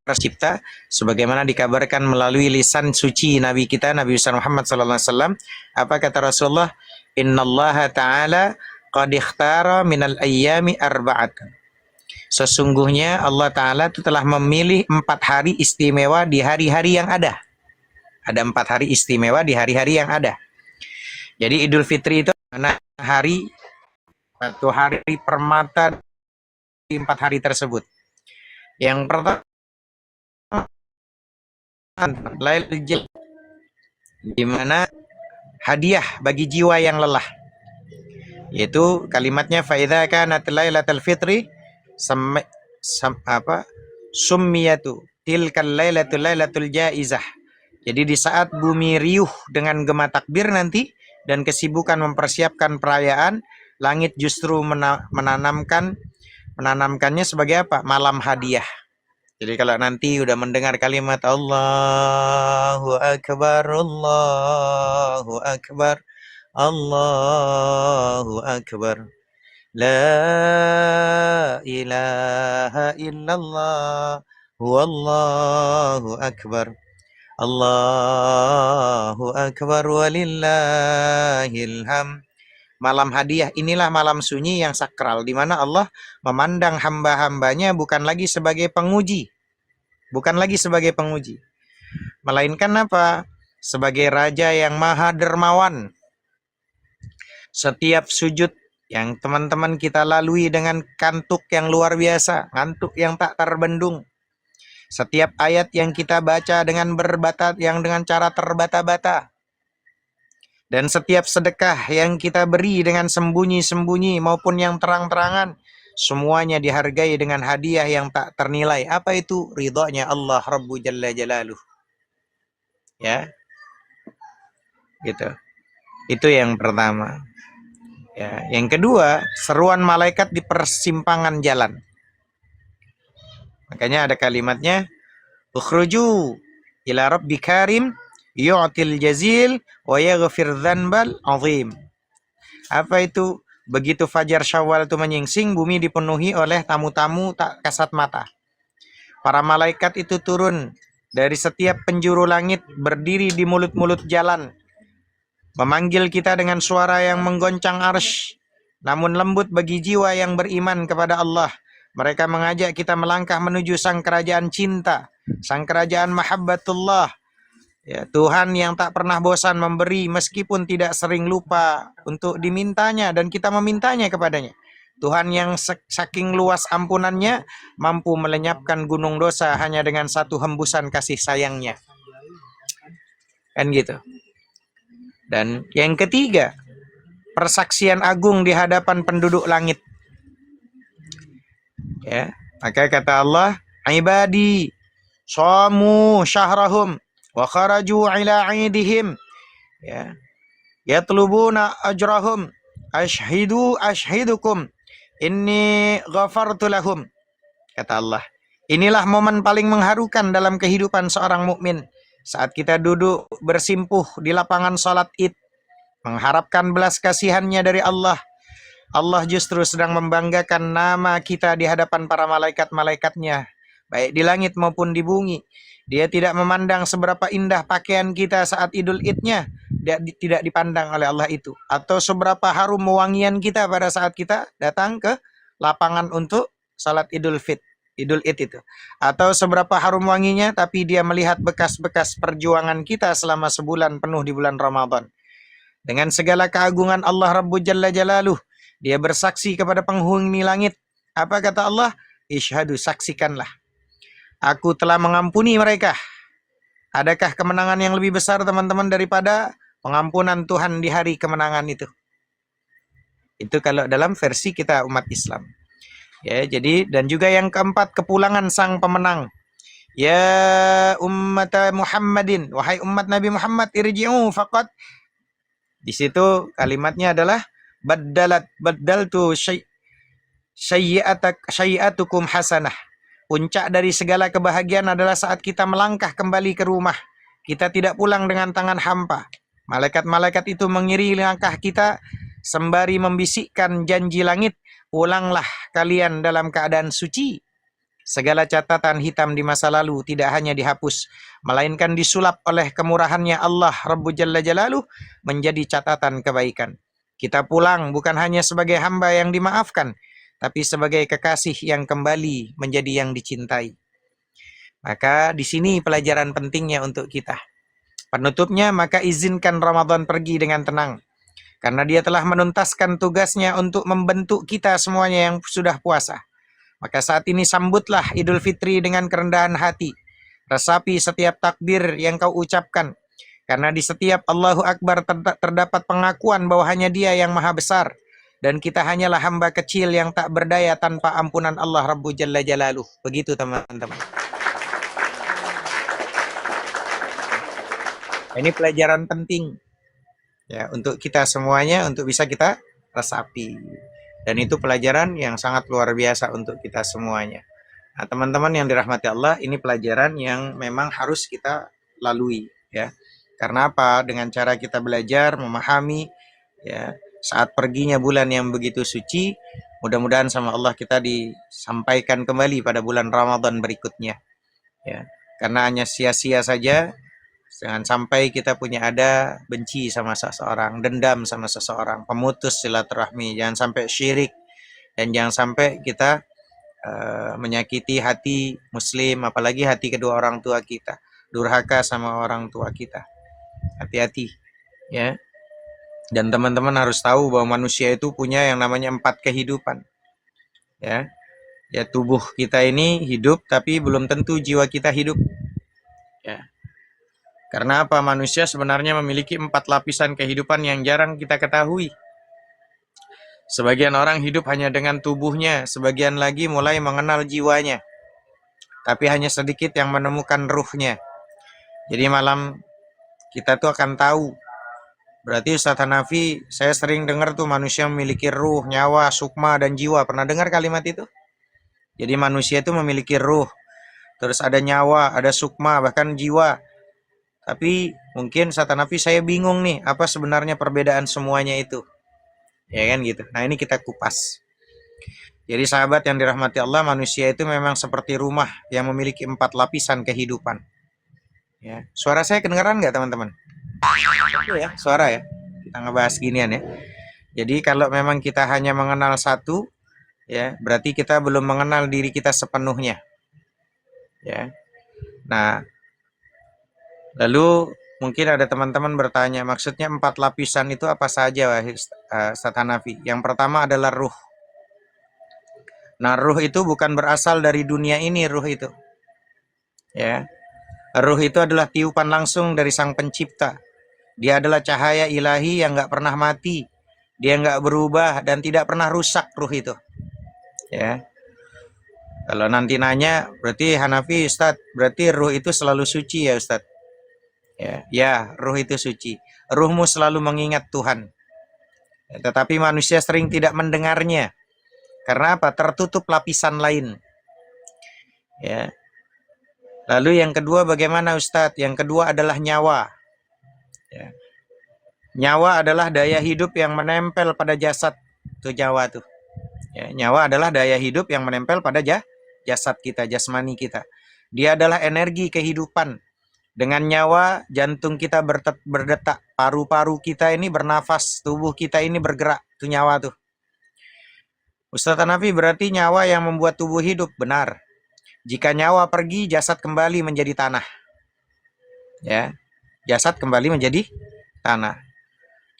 tercipta sebagaimana dikabarkan melalui lisan suci Nabi kita Nabi Muhammad SAW. Apa kata Rasulullah? Innallaha ta'ala qad ikhtara minal ayyami arba'atan. Sesungguhnya Allah Ta'ala itu telah memilih 4 hari istimewa di hari-hari yang ada. Ada 4 hari istimewa di hari-hari yang ada. Jadi Idul Fitri itu mana hari, satu hari permata di 4 hari tersebut. Yang pertama Lailatul Qadar, di mana hadiah bagi jiwa yang lelah. Yaitu kalimatnya fa idza kanat lailatul fitri summiyatu tilkal lailatul jaizah. Jadi di saat bumi riuh dengan gema takbir nanti dan kesibukan mempersiapkan perayaan, langit justru menanamkannya sebagai apa? Malam hadiah. Jadi kalau nanti udah mendengar kalimat Allahu Akbar, Allahu Akbar, Allahu Akbar, La ilaha illallah, Wallahu Akbar, Allahu Akbar, walillahil hamd. Malam hadiah inilah malam sunyi yang sakral, di mana Allah memandang hamba-hambanya bukan lagi sebagai penguji, melainkan apa? Sebagai Raja yang Maha Dermawan. Setiap sujud yang teman-teman kita lalui dengan kantuk yang luar biasa, ngantuk yang tak terbendung. Setiap ayat yang kita baca dengan dengan cara terbata-bata. Dan setiap sedekah yang kita beri dengan sembunyi-sembunyi maupun yang terang-terangan, semuanya dihargai dengan hadiah yang tak ternilai. Apa itu? Ridhonya Allah Rabbu Jalla Jalaluh. Ya, gitu. Itu yang pertama. Ya, yang kedua, seruan malaikat di persimpangan jalan. Makanya ada kalimatnya, ukhruju ila rabbi karim yu'til jazil wa yaghfir dzanbal azim. Apa itu? Begitu fajar Syawal itu menyingsing, bumi dipenuhi oleh tamu-tamu tak kasat mata. Para malaikat itu turun dari setiap penjuru langit, berdiri di mulut-mulut jalan, memanggil kita dengan suara yang menggoncang arsy, namun lembut bagi jiwa yang beriman kepada Allah. Mereka mengajak kita melangkah menuju sang kerajaan cinta, sang kerajaan mahabbatullah. Ya, Tuhan yang tak pernah bosan memberi meskipun tidak sering lupa untuk dimintanya dan kita memintanya kepadanya. Tuhan yang saking luas ampunannya mampu melenyapkan gunung dosa hanya dengan satu hembusan kasih sayangnya. Kan gitu. Dan yang ketiga, persaksian agung di hadapan penduduk langit. Ya, maka kata Allah, ibadi shamu syahrahum wa kharaju ila aidihim, ya, yatlubuna ajrahum ashhidukum inni ghafartu lahum. Kata Allah, inilah momen paling mengharukan dalam kehidupan seorang mukmin, saat kita duduk bersimpuh di lapangan salat Id, mengharapkan belas kasihannya dari Allah. Allah justru sedang membanggakan nama kita di hadapan para malaikat-malaikatnya, baik di langit maupun di bumi. Dia tidak memandang seberapa indah pakaian kita saat Idul Idnya, tidak dipandang oleh Allah itu. Atau seberapa harum wewangian kita pada saat kita datang ke lapangan untuk salat Idul Id itu. Atau seberapa harum wanginya, tapi dia melihat bekas-bekas perjuangan kita selama sebulan penuh di bulan Ramadan. Dengan segala keagungan Allah Rabbu Jalla Jalaluh, dia bersaksi kepada penghuni langit. Apa kata Allah? Ishhadu, saksikanlah. Aku telah mengampuni mereka. Adakah kemenangan yang lebih besar teman-teman daripada pengampunan Tuhan di hari kemenangan itu? Itu kalau dalam versi kita umat Islam. Ya, jadi dan juga yang keempat, kepulangan sang pemenang. Ya ummat Muhammadin, wahai umat Nabi Muhammad, irji'u faqad. Di situ kalimatnya adalah baddaltu syai'atukum hasanah. Puncak dari segala kebahagiaan adalah saat kita melangkah kembali ke rumah. Kita tidak pulang dengan tangan hampa. Malaikat-malaikat itu mengiringi langkah kita sembari membisikkan janji langit, pulanglah kalian dalam keadaan suci. Segala catatan hitam di masa lalu tidak hanya dihapus, melainkan disulap oleh kemurahannya Allah Rabbul Jalla Jalaluh menjadi catatan kebaikan. Kita pulang bukan hanya sebagai hamba yang dimaafkan, tapi sebagai kekasih yang kembali menjadi yang dicintai. Maka di sini pelajaran pentingnya untuk kita. Penutupnya, maka izinkan Ramadan pergi dengan tenang. Karena dia telah menuntaskan tugasnya untuk membentuk kita semuanya yang sudah puasa. Maka saat ini sambutlah Idul Fitri dengan kerendahan hati. Resapi setiap takbir yang kau ucapkan. Karena di setiap Allahu Akbar terdapat pengakuan bahwa hanya Dia yang maha besar. Dan kita hanyalah hamba kecil yang tak berdaya tanpa ampunan Allah Rabbul Jalla Jalaluh. Begitu teman-teman. Ini pelajaran penting ya untuk kita semuanya, untuk bisa kita resapi. Dan itu pelajaran yang sangat luar biasa untuk kita semuanya. Nah, teman-teman yang dirahmati Allah, ini pelajaran yang memang harus kita lalui ya. Karena apa? Dengan cara kita belajar, memahami ya, saat perginya bulan yang begitu suci, mudah-mudahan sama Allah kita disampaikan kembali pada bulan Ramadan berikutnya ya. Karena hanya sia-sia saja. Jangan sampai kita punya ada benci sama seseorang, dendam sama seseorang, pemutus silaturahmi, jangan sampai syirik, dan jangan sampai kita menyakiti hati muslim, apalagi hati kedua orang tua kita, durhaka sama orang tua kita. Hati-hati ya. Dan teman-teman harus tahu bahwa manusia itu punya yang namanya 4 kehidupan ya. Ya, tubuh kita ini hidup, tapi belum tentu jiwa kita hidup ya. Karena apa? Manusia sebenarnya memiliki 4 lapisan kehidupan yang jarang kita ketahui. Sebagian orang hidup hanya dengan tubuhnya, sebagian lagi mulai mengenal jiwanya. Tapi hanya sedikit yang menemukan ruhnya. Jadi malam kita tuh akan tahu. Berarti Ustaz Hanafi, saya sering dengar tuh manusia memiliki ruh, nyawa, sukma, dan jiwa. Pernah dengar kalimat itu? Jadi manusia itu memiliki ruh. Terus ada nyawa, ada sukma, bahkan jiwa. Tapi mungkin Ustaz Hanafi saya bingung nih, apa sebenarnya perbedaan semuanya itu? Ya kan gitu. Nah, ini kita kupas. Jadi sahabat yang dirahmati Allah, manusia itu memang seperti rumah yang memiliki 4 lapisan kehidupan. Ya. Suara saya kedengaran nggak teman-teman? Ya, suara ya. Kita ngebahas ginian ya. Jadi kalau memang kita hanya mengenal satu, ya berarti kita belum mengenal diri kita sepenuhnya. Ya. Nah, lalu mungkin ada teman-teman bertanya, maksudnya 4 lapisan itu apa saja, Ustaz Hanafi? Yang pertama adalah ruh. Nah, ruh itu bukan berasal dari dunia ini, ruh itu. Ya. Ruh itu adalah tiupan langsung dari Sang Pencipta. Dia adalah cahaya ilahi yang nggak pernah mati. Dia nggak berubah dan tidak pernah rusak ruh itu. Ya. Kalau nanti nanya, berarti Hanafi, Ustaz, berarti ruh itu selalu suci ya, Ustaz? Ya, ruh itu suci. Ruhmu selalu mengingat Tuhan. Ya, tetapi manusia sering tidak mendengarnya. Karena apa? Tertutup lapisan lain. Ya. Lalu yang kedua bagaimana Ustadz? Yang kedua adalah nyawa. Ya. Nyawa adalah daya hidup yang menempel pada jasad. Itu nyawa tuh. Ya, nyawa adalah daya hidup yang menempel pada jasad kita, jasmani kita. Dia adalah energi kehidupan. Dengan nyawa, jantung kita berdetak, paru-paru kita ini bernafas, tubuh kita ini bergerak. Itu nyawa tuh. Ustaz Hanafi, berarti nyawa yang membuat tubuh hidup. Benar. Jika nyawa pergi, jasad kembali menjadi tanah. Ya, jasad kembali menjadi tanah.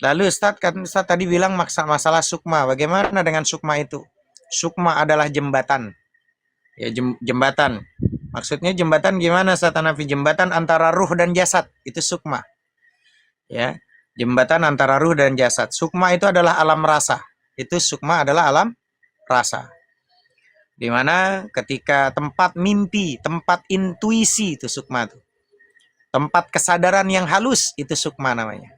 Lalu Ustaz tadi bilang masalah sukma. Bagaimana dengan sukma itu? Sukma adalah jembatan. Ya, jembatan. Maksudnya jembatan gimana Ustaz Hanafi? Jembatan antara ruh dan jasad. Itu sukma. Ya, jembatan antara ruh dan jasad. Sukma itu adalah alam rasa. Itu sukma adalah alam rasa. Dimana ketika tempat mimpi, tempat intuisi itu sukma itu. Tempat kesadaran yang halus itu sukma namanya.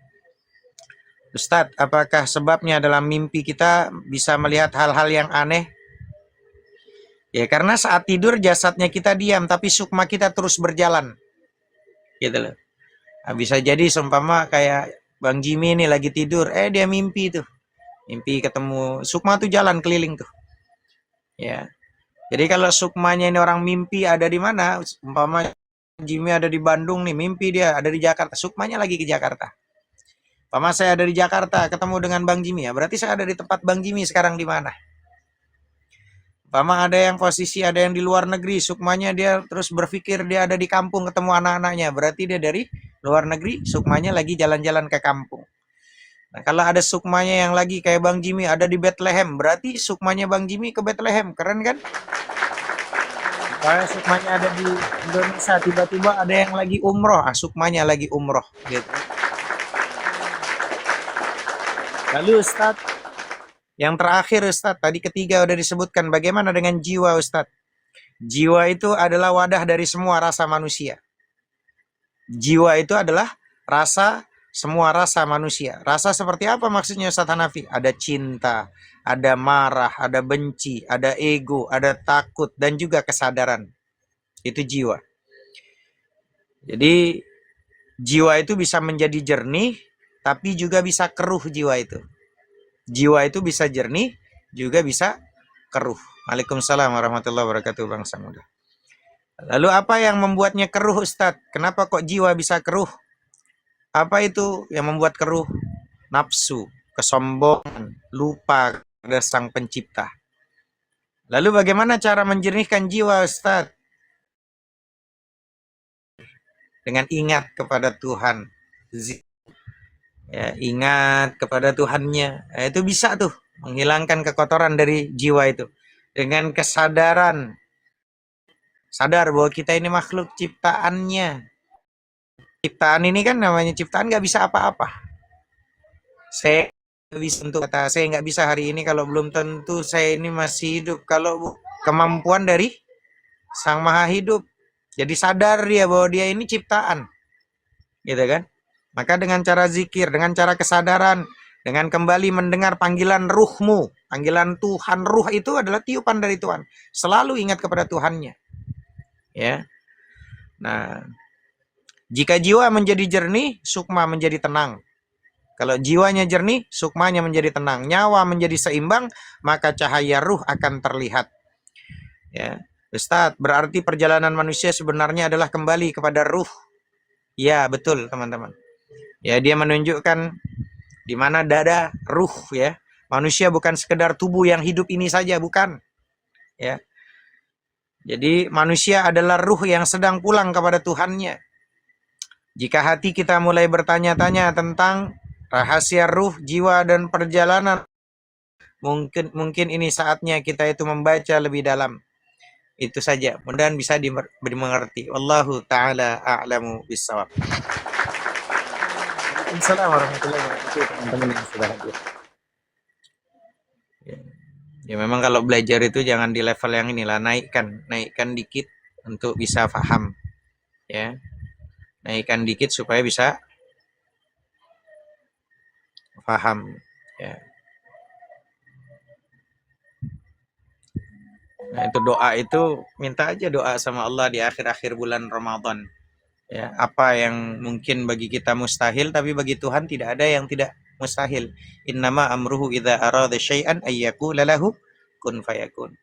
Ustadz, apakah sebabnya dalam mimpi kita bisa melihat hal-hal yang aneh? Ya karena saat tidur jasadnya kita diam, tapi sukma kita terus berjalan. Gitu loh. Nah, bisa jadi seumpama kayak Bang Jimmy ini lagi tidur, dia mimpi tuh. Mimpi ketemu sukma tuh jalan keliling tuh. Ya. Jadi kalau sukmanya ini orang mimpi ada di mana, umpama Jimmy ada di Bandung nih, mimpi dia ada di Jakarta, sukmanya lagi ke Jakarta. Umpama saya ada di Jakarta, ketemu dengan Bang Jimmy ya, berarti saya ada di tempat Bang Jimmy sekarang di mana? Umpama ada yang posisi, ada yang di luar negeri, sukmanya dia terus berpikir dia ada di kampung ketemu anak-anaknya, berarti dia dari luar negeri, sukmanya lagi jalan-jalan ke kampung. Nah, kalau ada sukmanya yang lagi kayak Bang Jimmy ada di Bethlehem, berarti sukmanya Bang Jimmy ke Bethlehem, keren kan? Kalau sukmanya ada di Indonesia, tiba-tiba ada yang lagi umroh, sukmanya lagi umroh, gitu. Lalu Ustadz, yang terakhir Ustadz, tadi ketiga udah disebutkan, bagaimana dengan jiwa Ustadz? Jiwa itu adalah wadah dari semua rasa manusia. Jiwa itu adalah semua rasa manusia. Rasa seperti apa maksudnya Ustadz Hanafi? Ada cinta, ada marah, ada benci, ada ego, ada takut, dan juga kesadaran. Itu jiwa. Jadi jiwa itu bisa menjadi jernih, tapi juga bisa keruh jiwa itu. Jiwa itu bisa jernih, juga bisa keruh. Waalaikumsalam warahmatullahi wabarakatuh, bangsa muda. Lalu apa yang membuatnya keruh, Ustadz? Kenapa kok jiwa bisa keruh? Apa itu yang membuat keruh? Nafsu, kesombongan, lupa pada sang pencipta. Lalu bagaimana cara menjernihkan jiwa, Ustadz? Dengan ingat kepada Tuhan. Ya, ingat kepada Tuhannya. Itu bisa tuh menghilangkan kekotoran dari jiwa itu. Dengan kesadaran. Sadar bahwa kita ini makhluk ciptaannya. Ciptaan ini kan namanya ciptaan nggak bisa apa-apa. Saya bisa untuk kata saya nggak bisa hari ini kalau belum tentu saya ini masih hidup. Kalau kemampuan dari Sang Maha Hidup. Jadi sadar dia bahwa dia ini ciptaan. Gitu kan? Maka dengan cara zikir, dengan cara kesadaran, dengan kembali mendengar panggilan ruhmu, panggilan Tuhan, ruh itu adalah tiupan dari Tuhan. Selalu ingat kepada Tuhannya. Ya. Nah, jika jiwa menjadi jernih, sukma menjadi tenang. Kalau jiwanya jernih, sukmanya menjadi tenang. Nyawa menjadi seimbang, maka cahaya ruh akan terlihat. Ya, Ustadz, berarti perjalanan manusia sebenarnya adalah kembali kepada ruh. Ya, betul teman-teman. Ya, dia menunjukkan di mana dada ruh ya. Manusia bukan sekedar tubuh yang hidup ini saja, bukan. Ya. Jadi manusia adalah ruh yang sedang pulang kepada Tuhannya. Jika hati kita mulai bertanya-tanya tentang rahasia ruh, jiwa, dan perjalanan, mungkin ini saatnya kita itu membaca lebih dalam. Itu saja. Mudah-mudahan bisa dimengerti. Wallahu ta'ala a'lamu bissawab. Assalamualaikum warahmatullahi wabarakatuh, teman-teman yang sudah hadir. Ya memang kalau belajar itu jangan di level yang inilah, naikkan dikit untuk bisa paham. Ya. Naikkan dikit supaya bisa paham. Ya. Nah, itu doa itu minta aja doa sama Allah di akhir-akhir bulan Ramadan. Ya, apa yang mungkin bagi kita mustahil tapi bagi Tuhan tidak ada yang tidak mustahil. Innama amruhu idza arada syai'an ayyaqula lahu kun fayakun.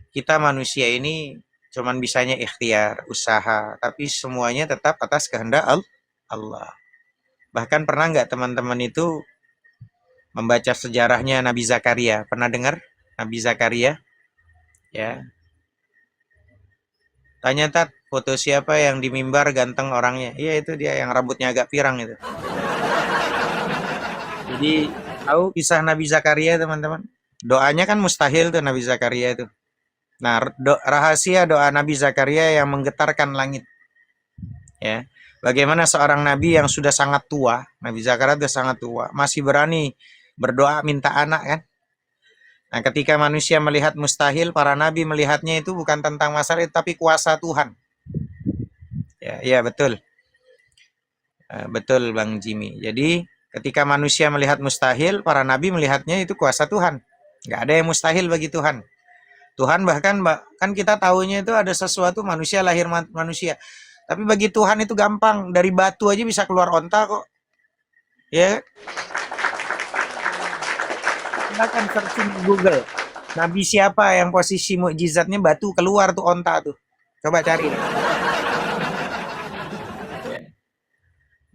Kita manusia ini cuman bisanya ikhtiar, usaha, tapi semuanya tetap atas kehendak Allah. Bahkan pernah nggak teman-teman itu membaca sejarahnya Nabi Zakaria? Pernah dengar Nabi Zakaria? Ya. Tanya Tat, foto siapa yang di mimbar ganteng orangnya? Iya itu dia yang rambutnya agak pirang itu. Jadi tahu kisah Nabi Zakaria teman-teman? Doanya kan mustahil tuh Nabi Zakaria itu. Nah, rahasia doa Nabi Zakaria yang menggetarkan langit. Ya. Bagaimana seorang nabi yang sudah sangat tua, Nabi Zakaria sudah sangat tua, masih berani berdoa minta anak kan? Nah, ketika manusia melihat mustahil, para nabi melihatnya itu bukan tentang masalah itu, tapi kuasa Tuhan. Ya, betul. Betul Bang Jimmy. Jadi ketika manusia melihat mustahil, para nabi melihatnya itu kuasa Tuhan. Nggak ada yang mustahil bagi Tuhan. Tuhan bahkan kan kita tahunya itu ada sesuatu manusia lahir manusia. Tapi bagi Tuhan itu gampang. Dari batu aja bisa keluar onta kok. Ya. Silakan searching Google. Nabi siapa yang posisi mukjizatnya batu keluar tuh onta tuh? Coba cari.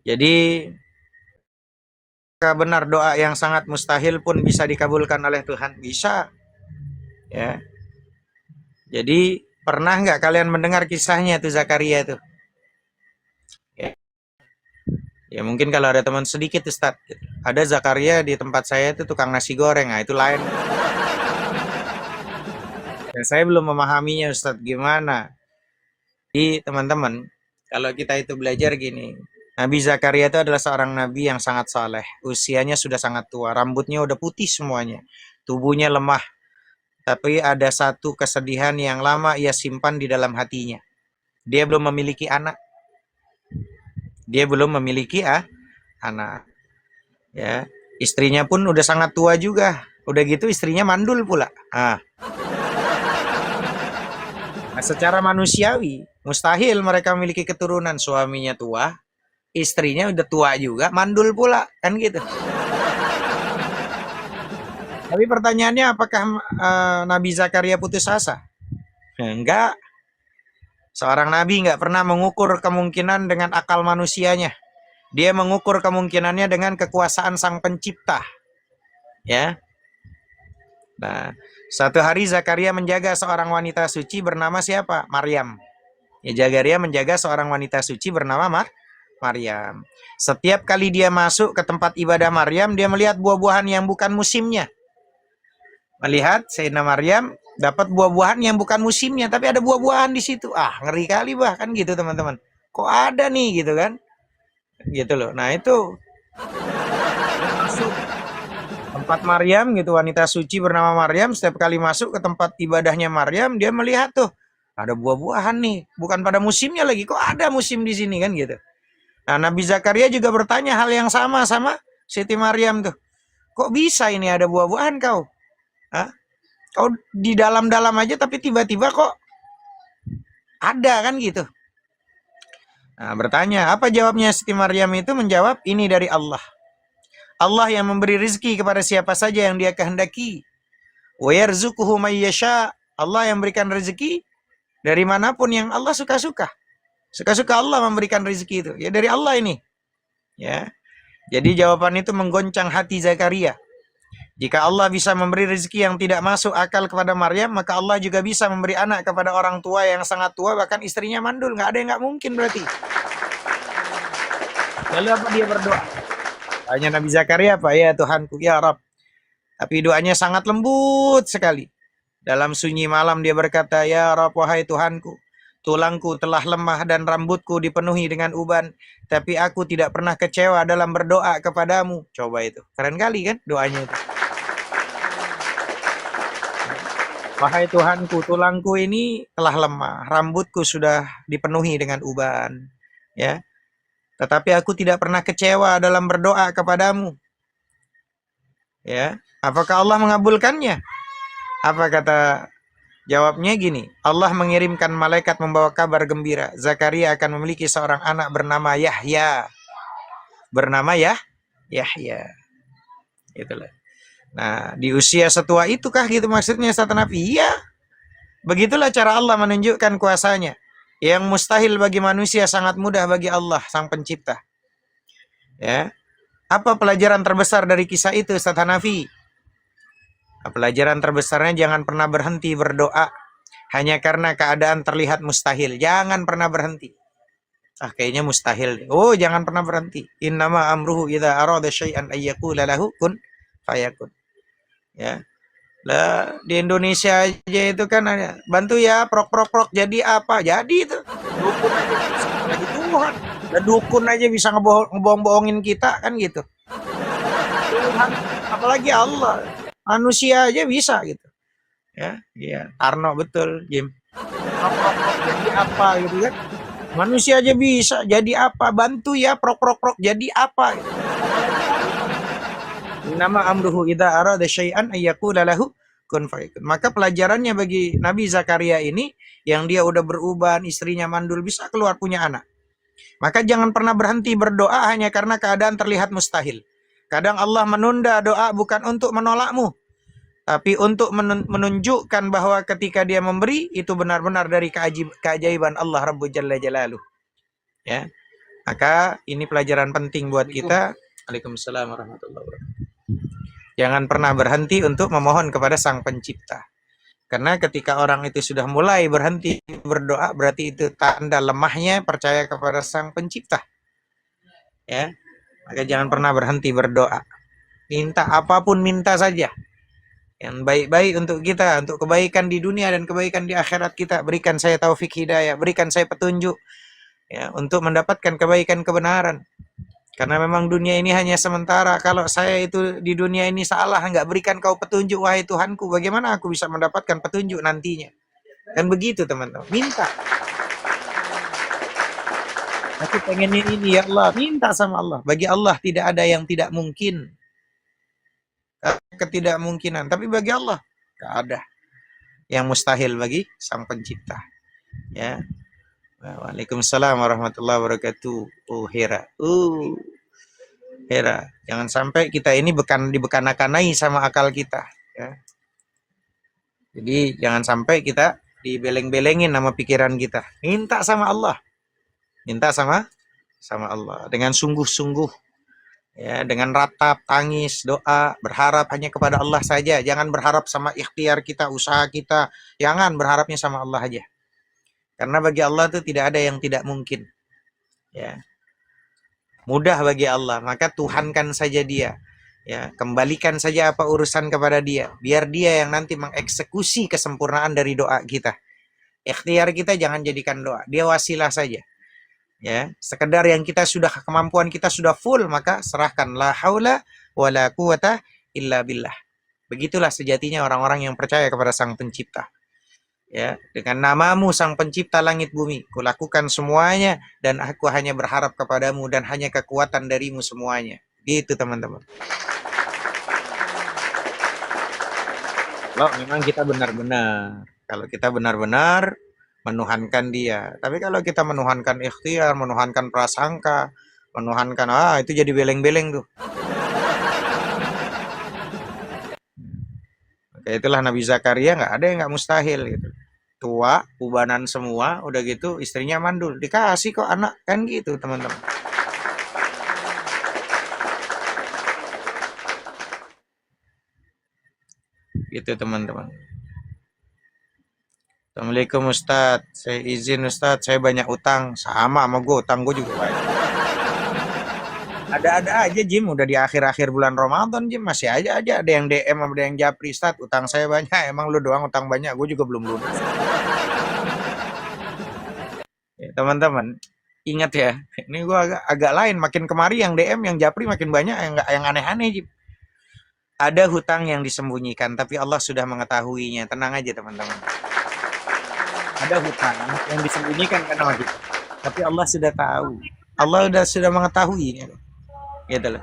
Jadi benar doa yang sangat mustahil pun bisa dikabulkan oleh Tuhan. Bisa. Ya. Jadi pernah nggak kalian mendengar kisahnya tuh Zakaria tuh? Ya. Ya mungkin kalau ada teman sedikit Ustaz. Ada Zakaria di tempat saya itu tukang nasi goreng. Nah, itu lain. Dan saya belum memahaminya Ustaz gimana. Jadi teman-teman, kalau kita itu belajar gini, Nabi Zakaria itu adalah seorang nabi yang sangat saleh. Usianya sudah sangat tua, rambutnya udah putih semuanya. Tubuhnya lemah, tapi ada satu kesedihan yang lama ia simpan di dalam hatinya. Dia belum memiliki anak. Dia belum memiliki anak. Ya, istrinya pun udah sangat tua juga. Udah gitu istrinya mandul pula. Nah, secara manusiawi, mustahil mereka memiliki keturunan. Suaminya tua, istrinya udah tua juga, mandul pula, kan gitu. Tapi pertanyaannya apakah Nabi Zakaria putus asa? Enggak. Seorang nabi enggak pernah mengukur kemungkinan dengan akal manusianya. Dia mengukur kemungkinannya dengan kekuasaan sang pencipta. Ya. Nah, satu hari Zakaria menjaga seorang wanita suci bernama siapa? Maryam. Ya, Zakaria menjaga seorang wanita suci bernama Maryam. Setiap kali dia masuk ke tempat ibadah Maryam, dia melihat buah-buahan yang bukan musimnya. Melihat Sayyidina Maryam dapat buah-buahan yang bukan musimnya, tapi ada buah-buahan di situ. Ngeri kali bahkan gitu teman-teman. Kok ada nih gitu kan? Gitu loh. Nah itu masuk tempat Maryam gitu, wanita suci bernama Maryam. Setiap kali masuk ke tempat ibadahnya Maryam, dia melihat tuh ada buah-buahan nih, bukan pada musimnya lagi. Kok ada musim di sini kan gitu. Nah, Nabi Zakaria juga bertanya hal yang sama Siti Maryam tuh. Kok bisa ini ada buah-buahan kau? Kau di dalam-dalam aja tapi tiba-tiba kok ada kan gitu. Nah, bertanya, apa jawabnya Siti Maryam itu? Menjawab, ini dari Allah. Allah yang memberi rezeki kepada siapa saja yang dia kehendaki. Wa yarzuquhu may yasha. Allah yang memberikan rezeki dari manapun yang Allah suka-suka. Suka-suka Allah memberikan rezeki itu. Ya dari Allah ini. Ya. Jadi jawaban itu menggoncang hati Zakaria. Jika Allah bisa memberi rezeki yang tidak masuk akal kepada Maryam, maka Allah juga bisa memberi anak kepada orang tua yang sangat tua, bahkan istrinya mandul. Nggak ada yang nggak mungkin berarti. Lalu apa dia berdoa? Hanya Nabi Zakaria apa? Ya Tuhanku, ya Rabb. Tapi doanya sangat lembut sekali. Dalam sunyi malam dia berkata, ya Rabb, wahai Tuhanku, tulangku telah lemah dan rambutku dipenuhi dengan uban, tapi aku tidak pernah kecewa dalam berdoa kepadamu. Coba itu. Keren kali kan doanya itu. Wahai Tuhanku, tulangku ini telah lemah, rambutku sudah dipenuhi dengan uban. Ya. Tetapi aku tidak pernah kecewa dalam berdoa kepadamu. Ya. Apakah Allah mengabulkannya? Apa kata jawabnya gini, Allah mengirimkan malaikat membawa kabar gembira. Zakaria akan memiliki seorang anak bernama Yahya. Bernama Yahya. Itulah. Nah, di usia setua itukah gitu maksudnya Ustaz Nafi? Iya. Begitulah cara Allah menunjukkan kuasanya. Yang mustahil bagi manusia sangat mudah bagi Allah, sang pencipta. Ya. Apa pelajaran terbesar dari kisah itu Ustaz Hanafi? Pelajaran terbesarnya jangan pernah berhenti berdoa hanya karena keadaan terlihat mustahil. Jangan pernah berhenti. Kayaknya mustahil. Oh, jangan pernah berhenti. Innama amruhu idza arada syai'an ayyaqula lahu kun fayakun. Ya. Lah di Indonesia aja itu kan ada bantu ya prok jadi apa? Jadi itu. Dukun aja bisa lagi Tuhan. Dan dukun aja bisa ngebohong-bohongin kita kan gitu. Tuhan apalagi Allah. Manusia aja bisa gitu. Ya, iya. Arno betul, Jim. Prok jadi apa gitu kan? Manusia aja bisa jadi apa? Bantu ya prok jadi apa gitu. Nama amruhu idza arada syai'an ayyaqula lahu kun fayakun. Maka pelajarannya bagi Nabi Zakaria ini yang dia udah beruban, istrinya mandul, bisa keluar punya anak. Maka jangan pernah berhenti berdoa hanya karena keadaan terlihat mustahil. Kadang Allah menunda doa bukan untuk menolakmu, Tapi untuk menunjukkan bahwa ketika dia memberi, itu benar-benar dari keajaiban Allah Rabbul Jalla Jalaluh. Ya. Maka ini pelajaran penting buat kita. Waalaikumsalam warahmatullahi wabarakatuh. Jangan pernah berhenti untuk memohon kepada Sang Pencipta. Karena ketika orang itu sudah mulai berhenti berdoa, berarti itu tanda lemahnya percaya kepada Sang Pencipta. Ya. Maka jangan pernah berhenti berdoa. Minta apapun, minta saja. Yang baik-baik untuk kita, untuk kebaikan di dunia dan kebaikan di akhirat kita. Berikan saya taufik hidayah, berikan saya petunjuk ya, untuk mendapatkan kebaikan kebenaran. Karena memang dunia ini hanya sementara. Kalau saya itu di dunia ini salah, nggak berikan kau petunjuk, wahai Tuhanku, bagaimana aku bisa mendapatkan petunjuk nantinya? Kan begitu teman-teman, minta. Aku pengen ini ya Allah, minta sama Allah. Bagi Allah tidak ada yang tidak mungkin. Ketidakmungkinan, tapi bagi Allah tidak ada yang mustahil bagi Sang Pencipta. Ya. Waalaikumsalam warahmatullahi wabarakatuh. Hera. Hera, jangan sampai kita ini dibekanakanai sama akal kita. Ya. Jadi jangan sampai kita dibeleng-belengin sama pikiran kita. Minta sama Allah. Minta sama Allah dengan sungguh-sungguh. Ya, dengan ratap, tangis, doa, berharap hanya kepada Allah saja. Jangan berharap sama ikhtiar kita, usaha kita. Jangan berharapnya sama Allah aja. Karena bagi Allah itu tidak ada yang tidak mungkin. Ya. Mudah bagi Allah, maka tuhankan saja dia. Ya, kembalikan saja apa urusan kepada dia. Biar dia yang nanti mengeksekusi kesempurnaan dari doa kita. Ikhtiar kita jangan jadikan doa. Dia wasilah saja. Ya, sekedar yang kita sudah kemampuan kita sudah full, maka serahkan la haula wala quwata illa billah. Begitulah sejatinya orang-orang yang percaya kepada Sang Pencipta. Ya, dengan namamu Sang Pencipta langit bumi, kulakukan semuanya dan aku hanya berharap kepadamu dan hanya kekuatan darimu semuanya. Gitu teman-teman. Kalau memang kita benar-benar menuhankan dia. Tapi kalau kita menuhankan ikhtiar, menuhankan prasangka, menuhankan itu jadi beleng-beleng tuh. Maka itulah Nabi Zakaria, nggak ada yang nggak mustahil gitu. Tua, ubanan semua, udah gitu istrinya mandul, dikasih kok anak, kan gitu teman-teman. Gitu teman-teman. Assalamualaikum Ustadz, saya izin Ustadz, saya banyak utang. Sama gue, utang gue juga banyak. Ada aja Jim, udah di akhir-akhir bulan Ramadan Jim, masih aja ada yang DM, ada yang japri, Ustadz, utang saya banyak, emang lu doang utang banyak, gue juga belum lunas. Ya, teman-teman, ingat ya, ini gue agak lain, makin kemari yang DM, yang japri makin banyak, yang aneh-aneh Jim. Ada hutang yang disembunyikan, tapi Allah sudah mengetahuinya, tenang aja teman-teman. Ada hutang yang disembunyikan karena kita, tapi Allah sudah tahu. Allah sudah mengetahui. Gitu loh.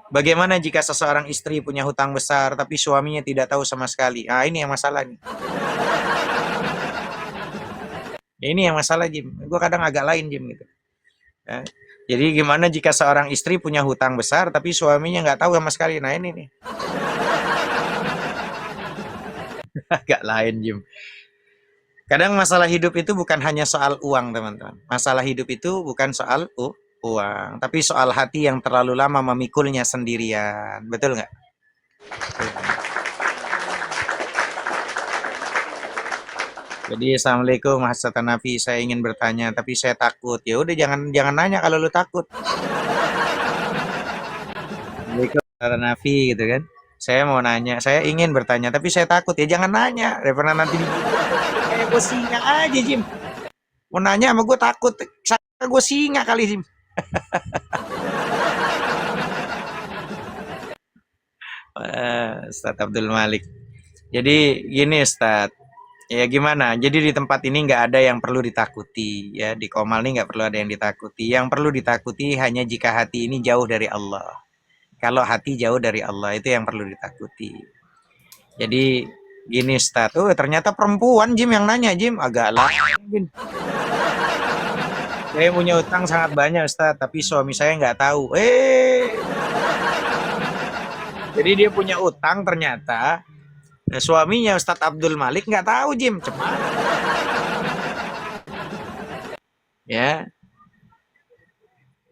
Bagaimana jika seseorang istri punya hutang besar tapi suaminya tidak tahu sama sekali? Ini yang masalah nih. Ini yang masalah Jim. Gue kadang agak lain Jim gitu. Ya. Jadi gimana jika seorang istri punya hutang besar tapi suaminya nggak tahu sama sekali? Nah ini nih. Agak lain Jim. Kadang masalah hidup itu bukan hanya soal uang, teman-teman. Masalah hidup itu bukan soal uang, tapi soal hati yang terlalu lama memikulnya sendirian. Betul nggak? Jadi assalamualaikum Mas Nafi, saya ingin bertanya, tapi saya takut. Ya udah jangan nanya kalau lu takut. Assalamualaikum Mas Nafi, gitu kan? Saya mau nanya, saya ingin bertanya, tapi saya takut. Ya jangan nanya, daripada nanti kayak gue singa aja Jim. Mau nanya sama gue takut, gue singa kali Jim. Ustadz Abdul Malik. Jadi gini Ustadz, ya gimana? Jadi di tempat ini nggak ada yang perlu ditakuti, ya di Komal ini nggak perlu ada yang ditakuti. Yang perlu ditakuti hanya jika hati ini jauh dari Allah. Kalau hati jauh dari Allah itu yang perlu ditakuti. Jadi gini Ustadz, ternyata perempuan Jim yang nanya Jim, agak lain. Saya punya utang sangat banyak Ustadz, tapi suami saya nggak tahu. Jadi dia punya utang ternyata, Nah, suaminya Ustadz Abdul Malik nggak tahu, Jim. Cepat. Ya,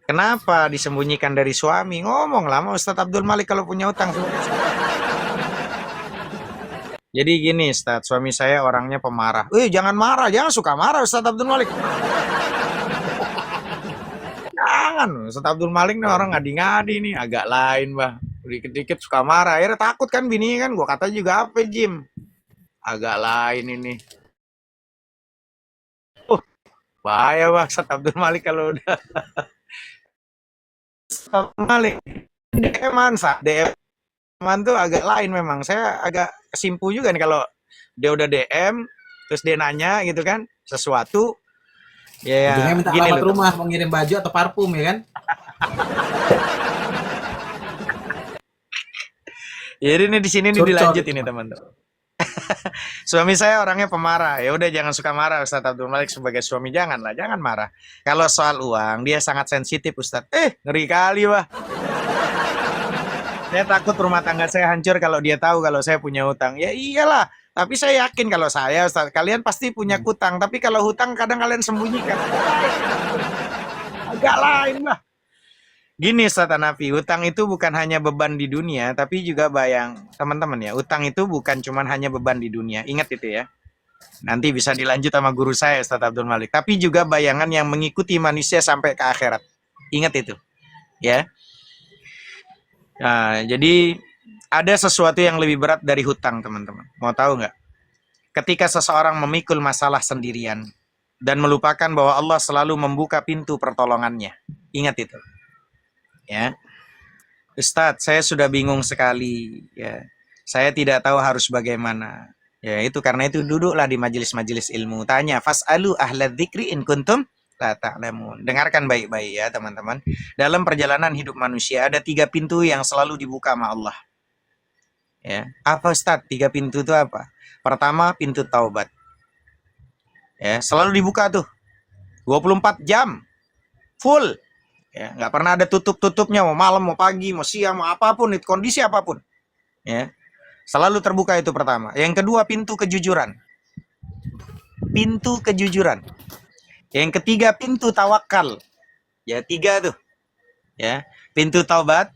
kenapa disembunyikan dari suami? Ngomong lah sama Ustadz Abdul Malik kalau punya utang. Jadi gini, Ustadz, suami saya orangnya pemarah. Jangan marah, jangan suka marah, Ustadz Abdul Malik. Jangan, Ustadz Abdul Malik nih orang ngadi-ngadi nih, agak lain, bah. Dikit-dikit suka marah, akhirnya takut kan bini kan, gua kata juga apa, Jim? Agak lain ini. Bahaya, bah, Ustadz Abdul Malik kalau udah. Ustadz Abdul Malik, DM-an tuh agak lain memang. Saya agak kesimpu juga nih kalau dia udah DM, terus dia nanya gitu kan, sesuatu. Ya, Ujungnya minta gini alamat loh. rumah, mau ngirim baju atau parfum ya kan? Jadi ini di sini nih Curcol dilanjut itu ini mah. teman-teman. Suami saya orangnya pemarah. Ya udah jangan suka marah Ustadz Abdul Malik sebagai suami janganlah, jangan marah. Kalau soal uang dia sangat sensitif Ustadz. Ngeri kali wah. Saya takut rumah tangga saya hancur kalau dia tahu kalau saya punya hutang. Ya iyalah. Tapi saya yakin kalau saya Ustadz, kalian pasti punya hutang. Tapi kalau hutang kadang kalian sembunyikan. Agak lain lah. Gini Ustaz Hanafi, hutang itu bukan hanya beban di dunia, tapi juga bayang teman-teman ya. Hutang itu bukan cuma hanya beban di dunia. Ingat itu ya. Nanti bisa dilanjut sama guru saya Ustaz Abdul Malik. Tapi juga bayangan yang mengikuti manusia sampai ke akhirat. Ingat itu. Ya. Nah, jadi ada sesuatu yang lebih berat dari hutang, teman-teman. Mau tahu nggak? Ketika seseorang memikul masalah sendirian dan melupakan bahwa Allah selalu membuka pintu pertolongannya. Ingat itu. Ya. Ustadz, saya sudah bingung sekali. Ya, saya tidak tahu harus bagaimana. Ya, itu karena itu duduklah di majelis-majelis ilmu. Tanya, fas'alu ahla dzikri in kuntum la ta'lamun. Dengarkan baik-baik ya, teman-teman. Dalam perjalanan hidup manusia ada 3 pintu yang selalu dibuka sama Allah. Ya, apa Ustadz? 3 pintu itu apa? Pertama, pintu taubat. Ya, selalu dibuka tuh. 24 jam. Full. Ya, nggak pernah ada tutup-tutupnya, mau malam, mau pagi, mau siang, mau apapun, itu kondisi apapun. Ya, selalu terbuka itu pertama. Yang kedua, pintu kejujuran. Pintu kejujuran. Yang ketiga, pintu tawakal. Ya, 3 tuh. Ya, pintu taubat,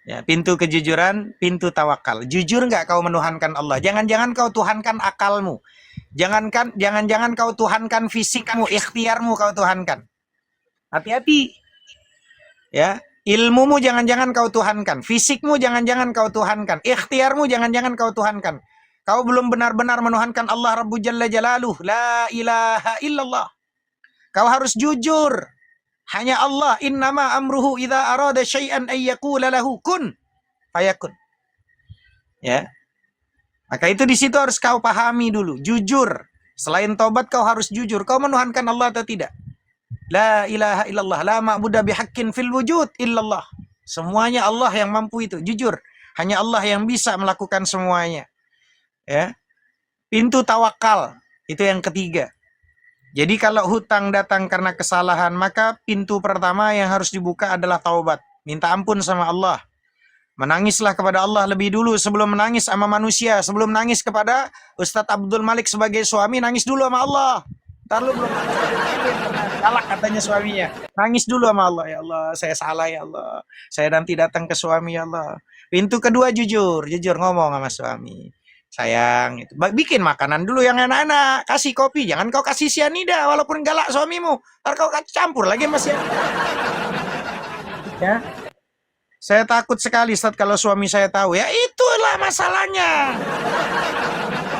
ya, pintu kejujuran, pintu tawakal. Jujur nggak kau menuhankan Allah? Jangan-jangan kau tuhankan akalmu. Jangan-jangan kau tuhankan fisikmu, ikhtiarmu kau tuhankan. Hati-hati. Ya, ilmumu jangan-jangan kau tuhankan, fisikmu jangan-jangan kau tuhankan, ikhtiarmu jangan-jangan kau tuhankan. Kau belum benar-benar menuhankan Allah Rabbu Jalla Jalaluh, la ilaha illallah. Kau harus jujur. Hanya Allah, innama amruhu idza arada syai'an ay yaqula lahu kun fayakun. Ya. Maka itu di situ harus kau pahami dulu, jujur. Selain tobat kau harus jujur. Kau menuhankan Allah atau tidak? La ilaha illallah, la ma'budu bihaqqin fil wujud illallah. Semuanya Allah yang mampu itu, jujur. Hanya Allah yang bisa melakukan semuanya. Ya. Pintu tawakal, itu yang ketiga. Jadi kalau hutang datang karena kesalahan, maka pintu pertama yang harus dibuka adalah taubat. Minta ampun sama Allah. Menangislah kepada Allah lebih dulu sebelum menangis sama manusia. Sebelum nangis kepada Ustadz Abdul Malik sebagai suami, nangis dulu sama Allah. Ntar lu belum galak katanya suaminya. Nangis dulu sama Allah. Ya Allah, saya salah ya Allah. Saya nanti datang ke suami ya Allah. Pintu kedua jujur. Jujur ngomong sama suami. Sayang, itu. Bikin makanan dulu yang enak-enak. Kasih kopi. Jangan kau kasih sianida walaupun galak suamimu. Ntar kau campur lagi sama sianida. Ya. Saya takut sekali Ustaz kalau suami saya tahu. Ya itulah masalahnya.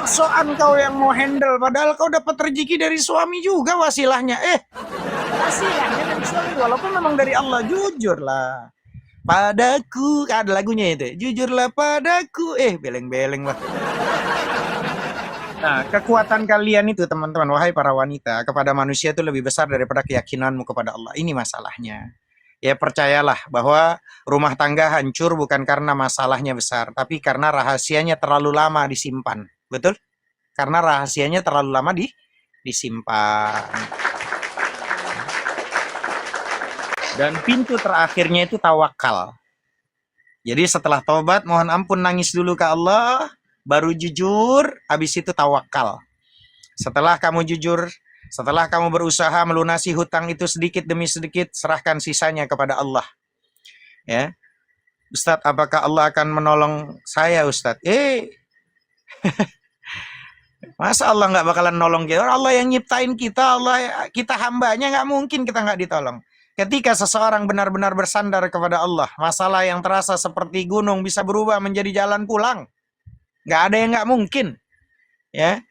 Soal kau yang mau handle, padahal kau dapat rezeki dari suami juga wasilahnya. Wasilahnya dari suami, walaupun memang dari Allah. Jujurlah padaku, ada lagunya itu. Jujurlah padaku. Beleng-beleng lah. Nah, kekuatan kalian itu teman-teman, wahai para wanita, kepada manusia itu lebih besar daripada keyakinanmu kepada Allah. Ini masalahnya. Ya percayalah bahwa rumah tangga hancur bukan karena masalahnya besar, tapi karena rahasianya terlalu lama disimpan. Betul? Karena rahasianya terlalu lama disimpan. Dan pintu terakhirnya itu tawakal. Jadi setelah taubat, mohon ampun nangis dulu ke Allah, baru jujur, habis itu tawakal. Setelah kamu jujur, setelah kamu berusaha melunasi hutang itu sedikit demi sedikit, serahkan sisanya kepada Allah. Ya, Ustadz, apakah Allah akan menolong saya, Ustadz? Masa Allah nggak bakalan nolong kita? Allah yang nyiptain kita, Allah kita hambanya, nggak mungkin kita nggak ditolong. Ketika seseorang benar-benar bersandar kepada Allah, masalah yang terasa seperti gunung bisa berubah menjadi jalan pulang. Nggak ada yang nggak mungkin. Ya,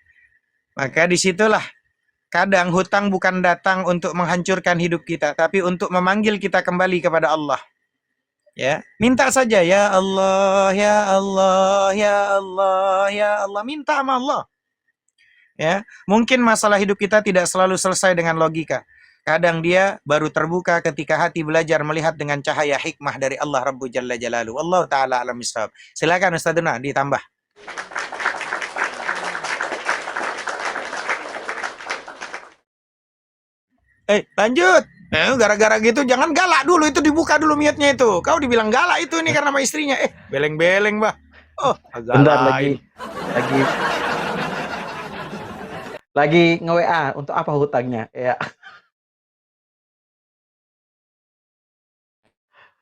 maka disitulah kadang hutang bukan datang untuk menghancurkan hidup kita, tapi untuk memanggil kita kembali kepada Allah. Ya, minta saja, ya Allah, ya Allah, ya Allah, ya Allah, minta sama Allah. Ya, mungkin masalah hidup kita tidak selalu selesai dengan logika. Kadang dia baru terbuka ketika hati belajar melihat dengan cahaya hikmah dari Allah Rabbu Jalla Jalaluhu. Allah Ta'ala alam bisawab. Silakan Ustaz Duna ditambah. Lanjut. Gara-gara gitu jangan galak dulu, itu dibuka dulu mietnya itu. Kau dibilang galak itu ini karena sama istrinya. Beleng-beleng, Bah. Oh, Bentar agak lagi nge-WA untuk apa hutangnya? Ya.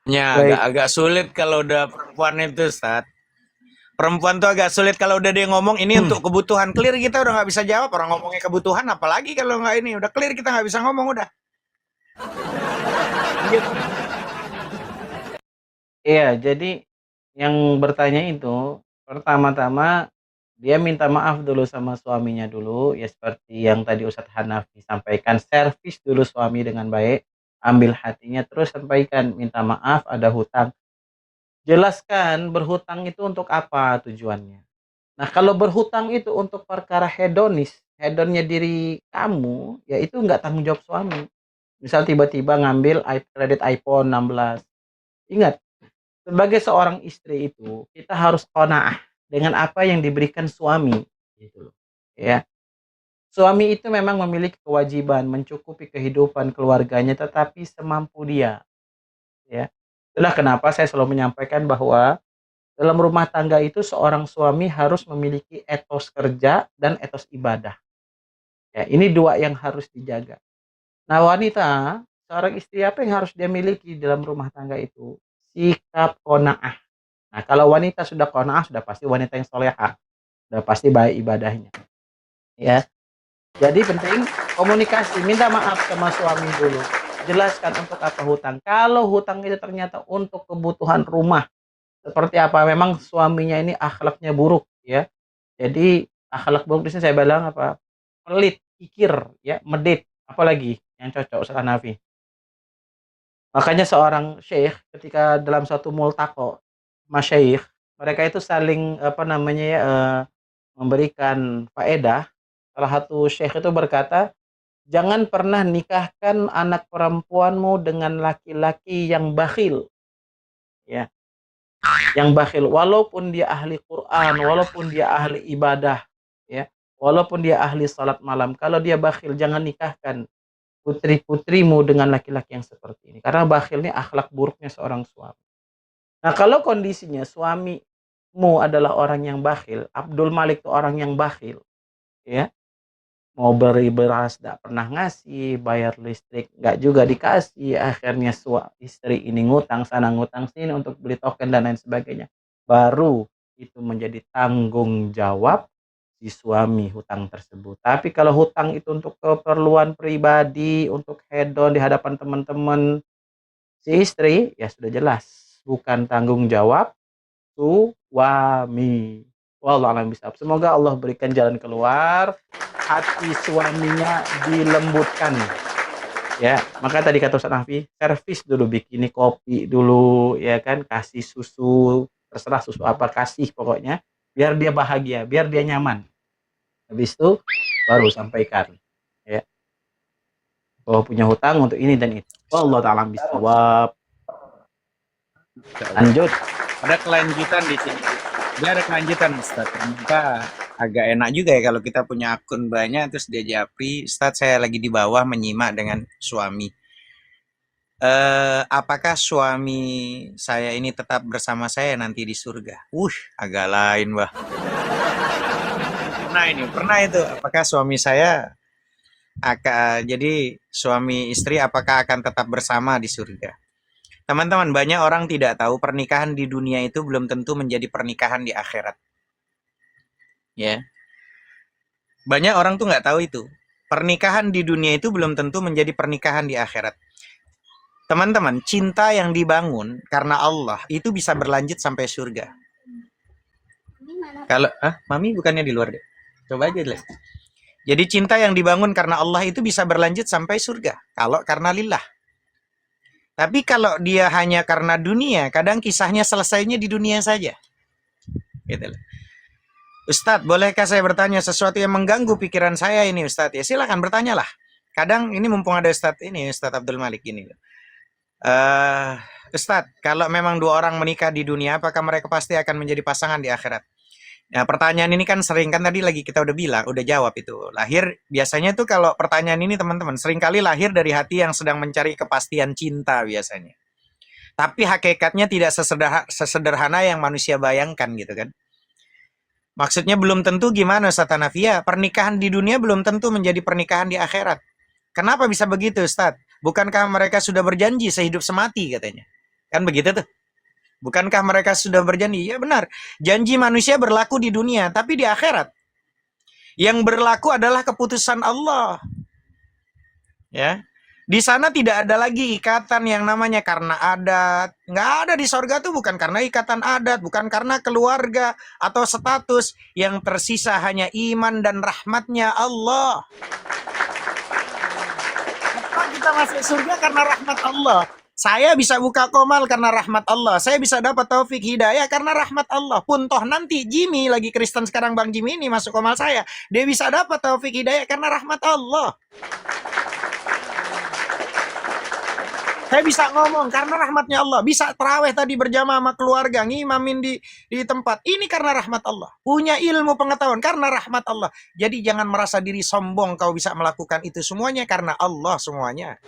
Ya, Baik. agak sulit kalau udah perempuan itu, Ustaz. Perempuan tuh agak sulit kalau udah dia ngomong ini untuk kebutuhan. Clear kita udah nggak bisa jawab. Orang ngomongnya kebutuhan, apalagi kalau nggak ini. Udah clear kita nggak bisa ngomong udah. Iya, jadi yang bertanya itu pertama-tama dia minta maaf dulu sama suaminya dulu, ya seperti yang tadi Ustadz Hanafi sampaikan, servis dulu suami dengan baik, ambil hatinya, terus sampaikan minta maaf ada hutang. Jelaskan berhutang itu untuk apa tujuannya. Nah, kalau berhutang itu untuk perkara hedonis, hedonnya diri kamu, ya itu nggak tanggung jawab suami. Misal tiba-tiba ngambil kredit iPhone 16. Ingat, sebagai seorang istri itu kita harus qanaah dengan apa yang diberikan suami, gitu loh. Ya. Suami itu memang memiliki kewajiban mencukupi kehidupan keluarganya tetapi semampu dia, ya. Itulah kenapa saya selalu menyampaikan bahwa dalam rumah tangga itu seorang suami harus memiliki etos kerja dan etos ibadah. Ya, ini dua yang harus dijaga. Nah, wanita, seorang istri apa yang harus dia miliki dalam rumah tangga itu? Sikap qanaah. Nah, kalau wanita sudah qanaah, sudah pasti wanita yang solehah. Sudah pasti baik ibadahnya. Ya. Jadi penting komunikasi, minta maaf sama suami dulu. Jelaskan untuk apa hutang. Kalau hutang itu ternyata untuk kebutuhan rumah, seperti apa memang suaminya ini akhlaknya buruk, ya. Jadi akhlak buruk di sini saya bilang apa? Pelit, kikir, ya, medit, apalagi yang cocok Ustaz Hanafi. Makanya seorang syekh ketika dalam suatu multaqo masyayikh, mereka itu saling apa namanya ya, memberikan faedah. Salah satu syekh itu berkata, "Jangan pernah nikahkan anak perempuanmu dengan laki-laki yang bakhil." Ya, yang bakhil walaupun dia ahli Quran, walaupun dia ahli ibadah, ya, walaupun dia ahli salat malam, kalau dia bakhil jangan nikahkan putri-putrimu dengan laki-laki yang seperti ini. Karena bakhil ini akhlak buruknya seorang suami. Nah, kalau kondisinya suamimu adalah orang yang bakhil, Abdul Malik itu orang yang bakhil, ya, mau beri beras tidak pernah ngasih, bayar listrik nggak juga dikasih, akhirnya istri ini ngutang sana ngutang sini untuk beli token dan lain sebagainya. Baru itu menjadi tanggung jawab si suami hutang tersebut. Tapi kalau hutang itu untuk keperluan pribadi, untuk hedon di hadapan teman-teman si istri, ya sudah jelas bukan tanggung jawab suami. Wallahu a'lam bishawab. Semoga Allah berikan jalan keluar, hati suaminya dilembutkan. Ya, maka tadi kata Ustaz Nafi, servis dulu, bikini kopi dulu, ya kan, kasih susu, terserah susu apa kasih pokoknya, biar dia bahagia, biar dia nyaman. Habis itu baru sampaikan, ya, bahwa punya hutang untuk ini dan itu. Wallahu ta'ala bishawab. Lanjut. Ada kelanjutan di sini. Dia ada kelanjutan, Ustaz. Ternyata agak enak juga ya kalau kita punya akun banyak terus dia japri, Ustaz saya lagi di bawah menyimak dengan suami. Apakah suami saya ini tetap bersama saya nanti di surga? Agak lain, Bah. Pernah itu. Apakah suami saya jadi suami istri apakah akan tetap bersama di surga? Teman-teman, banyak orang tidak tahu pernikahan di dunia itu belum tentu menjadi pernikahan di akhirat. Ya, banyak orang tuh nggak tahu itu. Pernikahan di dunia itu belum tentu menjadi pernikahan di akhirat. Teman-teman, cinta yang dibangun karena Allah itu bisa berlanjut sampai surga. Kalau Mami bukannya di luar deh. Coba aja deh. Jadi cinta yang dibangun karena Allah itu bisa berlanjut sampai surga. Kalau karena lillah. Tapi kalau dia hanya karena dunia, kadang kisahnya selesainya di dunia saja. Gitu loh. Ustadz, bolehkah saya bertanya sesuatu yang mengganggu pikiran saya ini, Ustadz? Ya silakan bertanyalah. Kadang ini mumpung ada Ustadz ini, Ustadz Abdul Malik ini. Ustadz, kalau memang dua orang menikah di dunia, apakah mereka pasti akan menjadi pasangan di akhirat? Nah, pertanyaan ini kan sering, kan tadi lagi kita udah bilang, udah jawab itu. Lahir, biasanya tuh kalau pertanyaan ini teman-teman, seringkali lahir dari hati yang sedang mencari kepastian cinta biasanya. Tapi hakikatnya tidak sesederhana yang manusia bayangkan gitu kan. Maksudnya belum tentu gimana Ustaz Hanafi? Pernikahan di dunia belum tentu menjadi pernikahan di akhirat. Kenapa bisa begitu Ustaz? Bukankah mereka sudah berjanji sehidup semati katanya? Kan begitu tuh. Bukankah mereka sudah berjanji? Ya benar. Janji manusia berlaku di dunia, tapi di akhirat yang berlaku adalah keputusan Allah. Ya. Di sana tidak ada lagi ikatan yang namanya karena adat. Nggak ada di sorga tuh bukan karena ikatan adat, bukan karena keluarga atau status. Yang tersisa hanya iman dan rahmatnya Allah. Kenapa kita masuk surga? Karena rahmat Allah. Saya bisa buka komal karena rahmat Allah. Saya bisa dapat taufik hidayah karena rahmat Allah. Pun toh nanti Jimmy, lagi Kristen sekarang Bang Jimmy ini masuk komal saya. Dia bisa dapat taufik hidayah karena rahmat Allah. Saya bisa ngomong karena rahmatnya Allah. Bisa terawih tadi berjamaah sama keluarga. Ngimamin di tempat. Ini karena rahmat Allah. Punya ilmu pengetahuan karena rahmat Allah. Jadi jangan merasa diri sombong kau bisa melakukan itu semuanya karena Allah semuanya.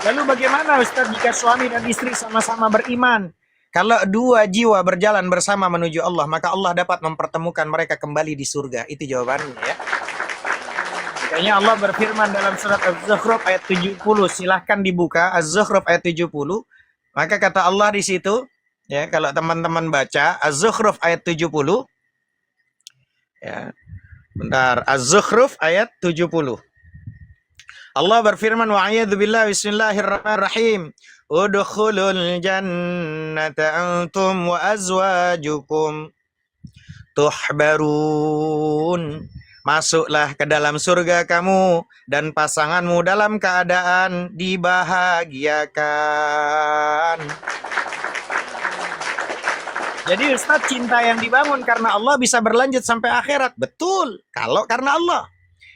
Lalu bagaimana Ustaz jika suami dan istri sama-sama beriman? Kalau dua jiwa berjalan bersama menuju Allah, maka Allah dapat mempertemukan mereka kembali di surga. Itu jawabannya ya. Makanya Allah berfirman dalam surat Az-Zukhruf ayat 70. Silahkan dibuka Az-Zukhruf ayat 70. Maka kata Allah di situ, ya kalau teman-teman baca Az-Zukhruf ayat 70. Ya. Bentar, Az-Zukhruf ayat 70. Allah berfirman wa a'yadzu billahi bismillahirrahmanirrahim. Udkhulul jannata antum wa azwajukum tuhbarun. Masuklah ke dalam surga kamu dan pasanganmu dalam keadaan dibahagiakan. Jadi Ustaz, cinta yang dibangun karena Allah bisa berlanjut sampai akhirat. Betul, kalau karena Allah.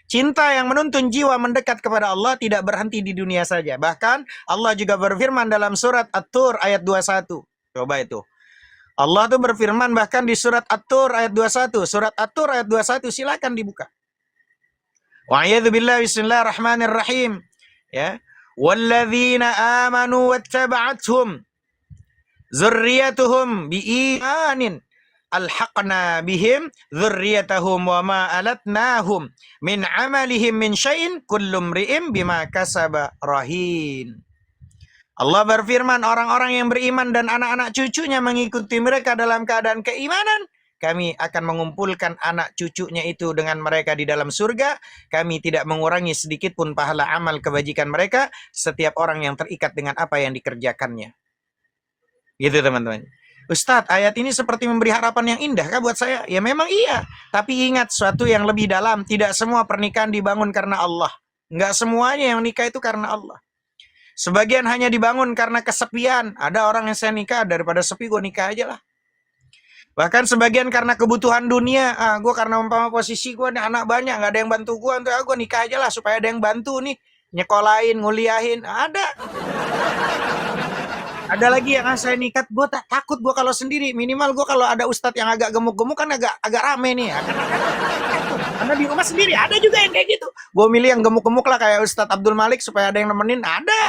Cinta yang menuntun jiwa mendekat kepada Allah tidak berhenti di dunia saja. Bahkan Allah juga berfirman dalam surat At-Tur ayat 21. Coba itu. Allah tuh berfirman bahkan di surat At-Tur ayat 21. Surat At-Tur ayat 21 silakan dibuka. Wa a'yadzu billahi bismillahirrahmanirrahim. Ya. Walladzina amanu wattaba'athum dzurriyyatuhum biimanin alhaqna bihim dzurriyyatahum wa ma alatnahum min amalihim min syai'in kullu imri'in bima kasaba rahin. Allah berfirman, orang-orang yang beriman dan anak-anak cucunya mengikuti mereka dalam keadaan keimanan, kami akan mengumpulkan anak cucunya itu dengan mereka di dalam surga. Kami tidak mengurangi sedikit pun pahala amal kebajikan mereka, setiap orang yang terikat dengan apa yang dikerjakannya. Gitu teman-teman. Ustadz, ayat ini seperti memberi harapan yang indah kah buat saya? Ya memang iya. Tapi ingat sesuatu yang lebih dalam, tidak semua pernikahan dibangun karena Allah. Enggak semuanya yang nikah itu karena Allah. Sebagian hanya dibangun karena kesepian. Ada orang yang saya nikah, daripada sepi gue nikah aja lah. Bahkan sebagian karena kebutuhan dunia. Gue karena umpama posisi gue nih anak banyak, gak ada yang bantu gue. Untuk gue nikah aja lah supaya ada yang bantu nih. Nyekolahin, nguliahin. Ada lagi yang saya nikah, gue tak takut gue kalau sendiri. Minimal gue kalau ada ustadz yang agak gemuk-gemuk kan agak rame nih. Karena di rumah sendiri ada juga yang kayak gitu. Gue milih yang gemuk-gemuk lah kayak Ustadz Abdul Malik supaya ada yang nemenin. Ada.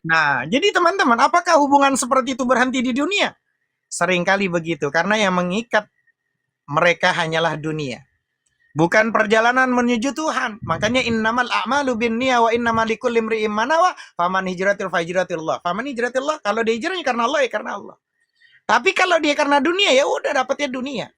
Nah, jadi teman-teman, apakah hubungan seperti itu berhenti di dunia? Seringkali begitu, karena yang mengikat mereka hanyalah dunia. Bukan perjalanan menuju Tuhan. Makanya innamal a'malu binniyah wa innamal likulli imri'in ma nawa. Faman hijratil fa hijratillah. Faman hijratillah, kalau dia hijrahnya karena Allah ya karena Allah. Tapi kalau dia karena dunia ya udah dapatnya dunia.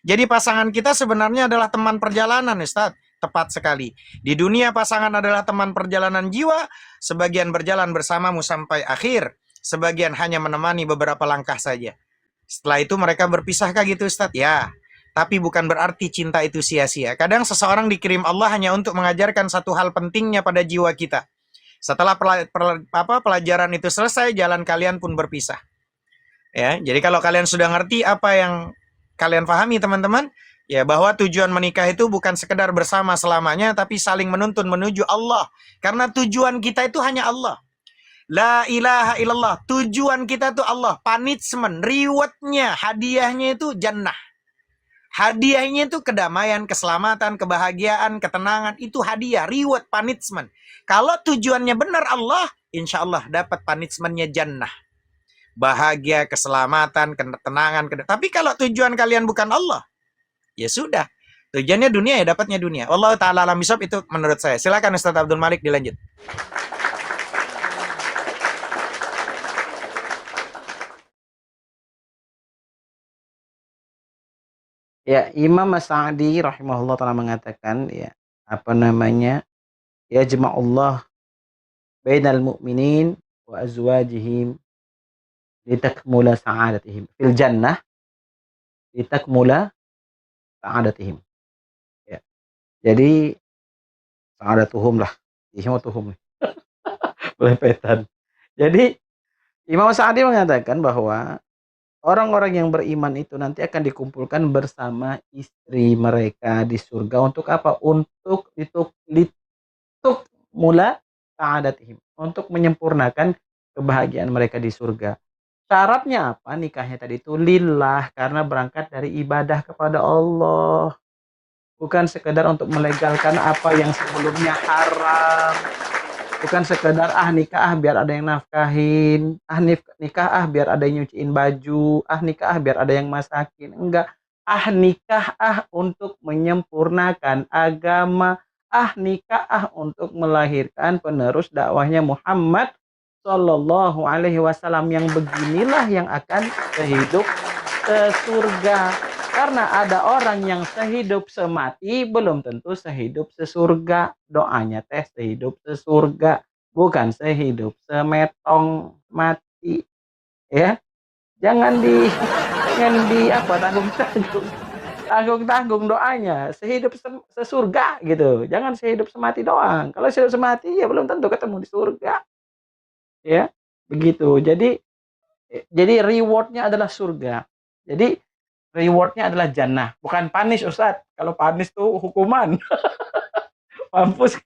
Jadi pasangan kita sebenarnya adalah teman perjalanan, Ustaz. Tepat sekali. Di dunia pasangan adalah teman perjalanan jiwa, sebagian berjalan bersamamu sampai akhir, sebagian hanya menemani beberapa langkah saja. Setelah itu mereka berpisahkah gitu, Ustaz? Ya. Tapi bukan berarti cinta itu sia-sia. Kadang seseorang dikirim Allah hanya untuk mengajarkan satu hal pentingnya pada jiwa kita. Setelah pelajaran itu selesai, jalan kalian pun berpisah. Ya, jadi kalau kalian sudah ngerti apa yang kalian pahami, teman-teman, ya bahwa tujuan menikah itu bukan sekedar bersama selamanya, tapi saling menuntun menuju Allah. Karena tujuan kita itu hanya Allah. La ilaha illallah. Tujuan kita itu Allah. Punishment, rewardnya, hadiahnya itu jannah. Hadiahnya itu kedamaian, keselamatan, kebahagiaan, ketenangan. Itu hadiah, reward, punishment. Kalau tujuannya benar Allah, insya Allah dapat punishmentnya jannah. Bahagia, keselamatan, ketenangan. Tapi kalau tujuan kalian bukan Allah, ya sudah. Tujuannya dunia, ya dapatnya dunia. Wallahu ta'ala alam bisawab, itu menurut saya. Silakan Ustaz Abdul Malik dilanjut. Ya, Imam As-Sa'di rahimahullah taala mengatakan ya, apa namanya? Ya jama'ullah bainal mu'minin wa azwajihim litakmula sa'adatihim fil jannah litakmula sa'adatihim. Ya. Jadi sa'adatuhum lah. Ihmatuhum. Belepetan. Jadi Imam Sa'di mengatakan bahwa orang-orang yang beriman itu nanti akan dikumpulkan bersama istri mereka di surga untuk apa? Untuk mula sa'adatihim, untuk menyempurnakan kebahagiaan mereka di surga. Syaratnya apa? Nikahnya tadi itu lillah, karena berangkat dari ibadah kepada Allah. Bukan sekedar untuk melegalkan apa yang sebelumnya haram. Bukan sekedar nikah biar ada yang nafkahin, nikah biar ada yang nyuciin baju, nikah biar ada yang masakin. Enggak, nikah untuk menyempurnakan agama, nikah untuk melahirkan penerus dakwahnya Muhammad Sallallahu Alaihi Wasallam, yang beginilah yang akan sehidup sesurga. Karena ada orang yang sehidup semati belum tentu sehidup sesurga. Doanya teh sehidup sesurga, bukan sehidup semetong mati. Ya, jangan di apa tanggung doanya, sehidup sesurga gitu. Jangan sehidup semati doang. Kalau sehidup semati ya belum tentu ketemu di surga. Ya, begitu. Jadi rewardnya adalah surga. Jadi rewardnya adalah jannah, bukan punish, Ustaz. Kalau punish tuh hukuman. Mampus.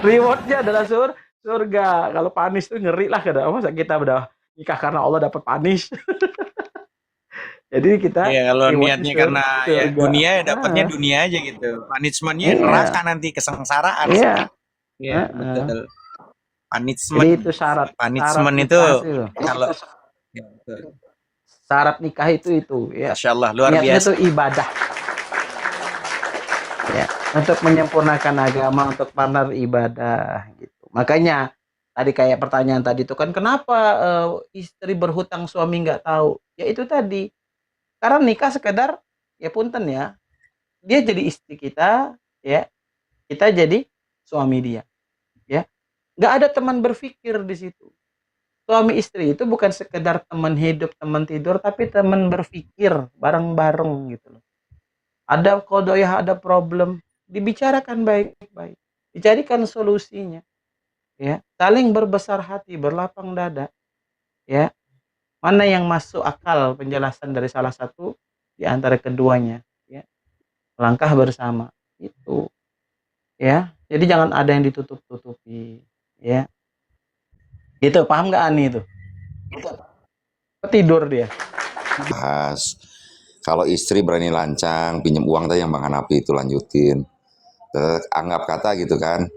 Rewardnya adalah surga. Kalau punish tuh ngeri lah, masa kita udah nikah karena Allah dapat punish. Jadi kita ya, kalau niatnya karena ya dunia ya dapatnya dunia aja gitu. Punishmentnya neraka nanti, kesengsaraan. Iya. Ya, betul. Punishment. Jadi itu syarat. Punishment itu kalau syarat nikah itu ya. Masya Allah, luar niatnya biasa. Itu ibadah. Ya, untuk menyempurnakan agama, untuk partner ibadah gitu. Makanya tadi kayak pertanyaan tadi itu kan, kenapa istri berhutang suami nggak tahu? Ya itu tadi. Karena nikah sekedar ya punten ya. Dia jadi istri kita, ya. Kita jadi suami dia. Ya. Nggak ada teman berpikir di situ. Suami istri itu bukan sekedar teman hidup, teman tidur, tapi teman berpikir bareng-bareng gitu loh. Ada kodoyah, ada problem, dibicarakan baik-baik, dicarikan solusinya, ya, saling berbesar hati, berlapang dada, ya. Mana yang masuk akal penjelasan dari salah satu di antara keduanya, ya, langkah bersama itu, ya. Jadi jangan ada yang ditutup-tutupi, ya. Itu paham nggak Ani itu? Tidur dia. Bahas. Kalau istri berani lancang, pinjam uang tadi yang Bang Hanafi itu lanjutin. Anggap kata gitu kan,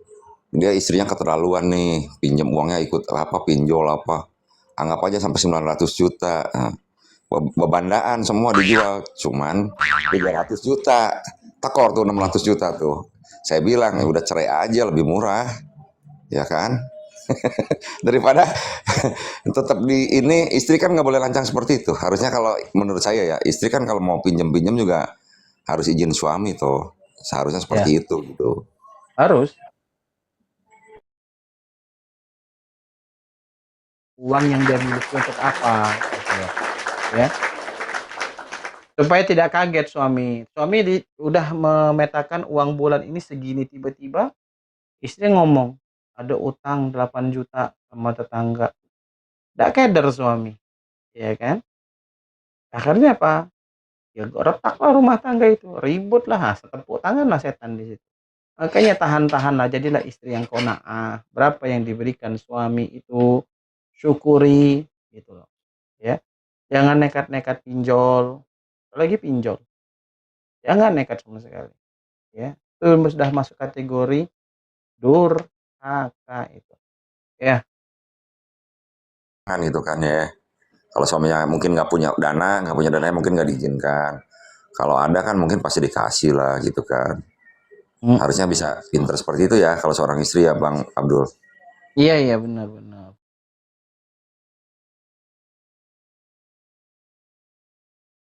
dia istrinya keterlaluan nih, pinjam uangnya ikut pinjol apa. anggap aja sampai 900 juta. Nah, bebandaan semua dijual, cuman 300 juta. Tekor tuh 600 juta tuh. Saya bilang ya udah cerai aja lebih murah, ya kan? Daripada tetap di ini istri kan nggak boleh lancang seperti itu. Harusnya kalau menurut saya ya istri kan kalau mau pinjam-pinjam juga harus izin suami tuh. Seharusnya Ya, seperti itu gitu. harus. Uang yang dia miliki untuk apa? Gitu loh. Ya, supaya tidak kaget suami. Suami udah memetakan uang bulan ini segini, tiba-tiba istri ngomong ada utang 8 juta sama tetangga. Nggak keder suami, ya kan? Akhirnya apa? Ya retaklah rumah tangga itu, ribut lah, setepuk tangan lah setan di situ. Makanya tahan-tahanlah, jadilah istri yang qanaah. Berapa yang diberikan suami itu syukuri gitu loh, ya. Jangan nekat-nekat pinjol, apalagi pinjol. Jangan nekat sama sekali, ya. Itu sudah masuk kategori durhaka itu, ya. Kan itu kan ya. Kalau suaminya mungkin nggak punya dana mungkin nggak diizinkan. Kalau ada kan mungkin pasti dikasih lah gitu kan. Harusnya bisa pinter seperti itu ya kalau seorang istri ya Bang Abdul. Iya, iya, benar-benar.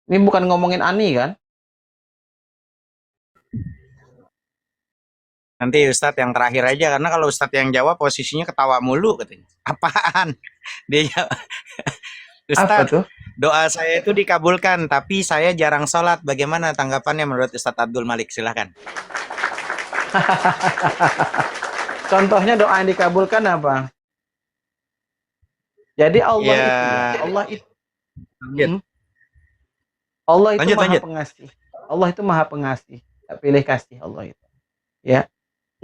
Ini bukan ngomongin Ani kan? Nanti Ustadz yang terakhir aja, karena kalau Ustadz yang jawab posisinya ketawa mulu katanya. Apaan? Dia jawab, Apa Ustadz, tuh? doa saya itu dikabulkan, tapi saya jarang sholat. Bagaimana tanggapannya menurut Ustadz Abdul Malik? Silahkan. Contohnya doa yang dikabulkan apa? Jadi Allah Ya, itu ya, Allah itu, lanjut, Allah itu lanjut, maha lanjut. pengasih. Allah itu maha pengasih. Tak pilih kasih Allah itu. Ya.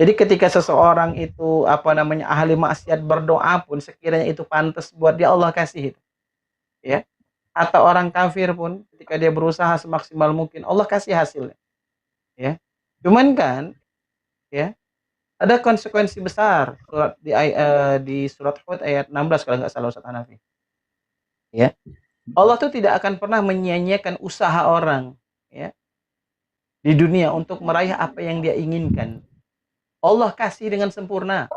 Jadi ketika seseorang itu apa namanya ahli maksiat berdoa pun sekiranya itu pantas buat dia, Allah kasih itu. Ya. Atau orang kafir pun ketika dia berusaha semaksimal mungkin Allah kasih hasilnya. Ya. Cuman kan, ya, ada konsekuensi besar di surat Hud ayat 16 kalau nggak salah Ustaz Hanafi. Ya. Allah tuh tidak akan pernah menyia-nyiakan usaha orang, ya, di dunia untuk meraih apa yang dia inginkan. Allah kasih dengan sempurna,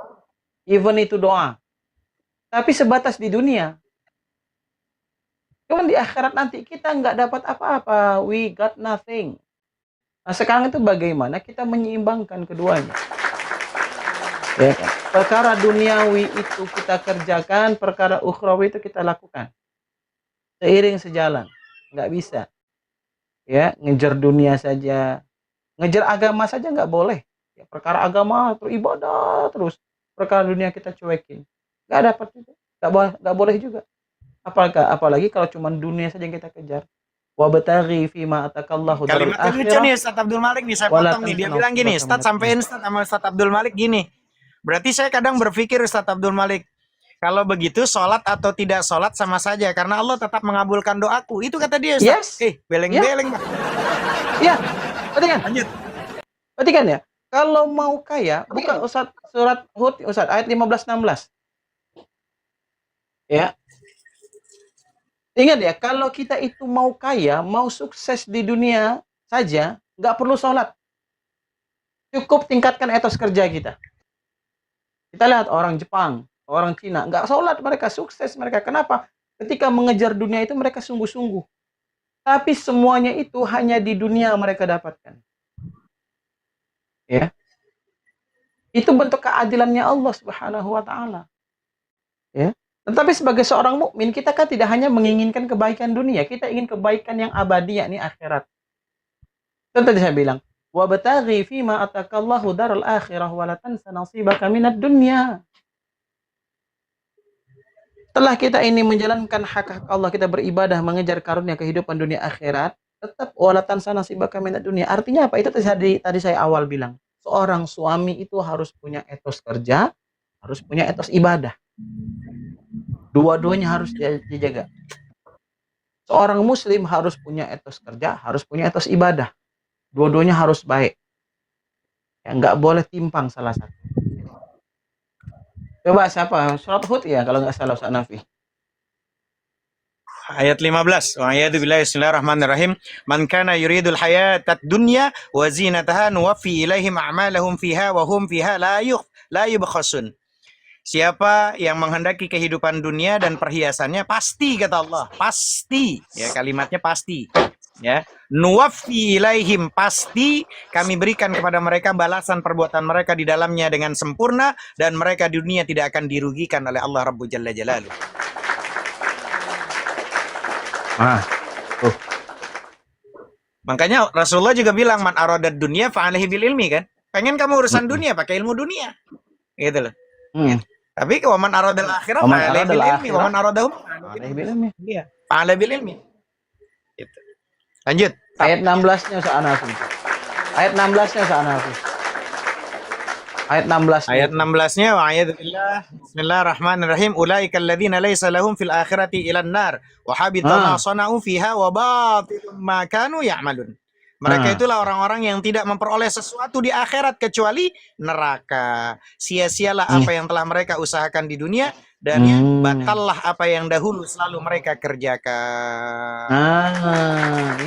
even itu doa. Tapi sebatas di dunia. Cuman di akhirat nanti kita nggak dapat apa-apa. We got nothing. Nah sekarang itu bagaimana kita menyeimbangkan keduanya. Ya kan? Perkara duniawi itu kita kerjakan, perkara ukhrawi itu kita lakukan. Seiring sejalan. Nggak bisa. Ya, ngejar dunia saja. Ngejar agama saja nggak boleh. Ya, perkara agama terus ibadah terus. Perkara dunia kita cuekin. Nggak dapat juga. Nggak boleh juga. Apalagi kalau cuma dunia saja yang kita kejar. Wabtaghi fima atakallahu darul Kalimatnya lucu akhirah nih Ustadz Abdul Malik nih, saya wala potong nih. Dia tansa bilang gini, nasibaka Ustadz minad dunya. sampein Ustadz sama Ustadz Abdul Malik gini. Berarti saya kadang berpikir Ustadz Abdul Malik, kalau begitu sholat atau tidak sholat sama saja, karena Allah tetap mengabulkan doaku. Itu kata dia Ustadz. Yes. Ya, Beleng-beleng. ya. Berarti kan? Lanjut. Berarti kan ya? Kalau mau kaya, buka Ustaz surat Hud Ustaz ayat 15-16. Ya. Ingat ya, kalau kita itu mau kaya, mau sukses di dunia saja, nggak perlu sholat. Cukup tingkatkan etos kerja kita. Kita lihat orang Jepang, orang Cina, nggak sholat mereka, sukses mereka. Kenapa? Ketika mengejar dunia itu mereka sungguh-sungguh. Tapi semuanya itu hanya di dunia mereka dapatkan. Ya. Itu bentuk keadilannya Allah Subhanahu wa taala. Ya. Tetapi sebagai seorang mukmin kita kan tidak hanya menginginkan kebaikan dunia, kita ingin kebaikan yang abadi yakni akhirat. Kan tadi saya bilang, "Wabtaghi fima atakallahu daral akhirah wa la tansa nasibaka minad dunya." Setelah kita ini menjalankan hak-hak Allah, kita beribadah mengejar karunia kehidupan dunia akhirat, tetap wala tansa nasibaka minad dunya. Artinya apa? Itu tadi saya awal bilang. Seorang suami itu harus punya etos kerja, harus punya etos ibadah. Dua-duanya harus dijaga. Seorang muslim harus punya etos kerja, harus punya etos ibadah. Dua-duanya harus baik. Ya, nggak boleh timpang salah satu. Coba siapa? Surat Hud ya kalau nggak salah Ustaz Nafi. Ayat 15. Wa ayatu billahi bismillahirrahmanirrahim. Man kana yuridul hayatad dunya wa zinataha nuwaffi ilaihim a'malahum fiha wa hum fiha la yubkhasun. Siapa yang menghendaki kehidupan dunia dan perhiasannya, pasti kata Allah, pasti, ya kalimatnya pasti, ya. Nuwaffi ilaihim, pasti kami berikan kepada mereka balasan perbuatan mereka di dalamnya dengan sempurna, dan mereka di dunia tidak akan dirugikan oleh Allah Rabbul Jalla Jalaluh. Tuh. Makanya Rasulullah juga bilang, man aradad dunya fa'alaihi bil ilmi, kan. Pengen kamu urusan dunia, pakai ilmu dunia. Gitu loh. Tapi waman aradal akhirah fa'alaihi bil ilmi, waman aradahum fa'alaihi bil ilmi. Iya, fa'alaihi bil ilmi. Gitu. Lanjut. Ayat 16-nya Ustaz Hanafi. Ayat 16-nya Ustaz Hanafi. Ayat 16. Ayat 16-nya wa ayatullah. Bismillahirrahmanirrahim. Ulaika alladzina laisa lahum fil akhirati ilan nar wa habita ma sana'u fiha wa batilum ma kanu ya'malun. Mereka itulah orang-orang yang tidak memperoleh sesuatu di akhirat kecuali neraka. Sia-sialah apa yang telah mereka usahakan di dunia, dan batallah apa yang dahulu selalu mereka kerjakan.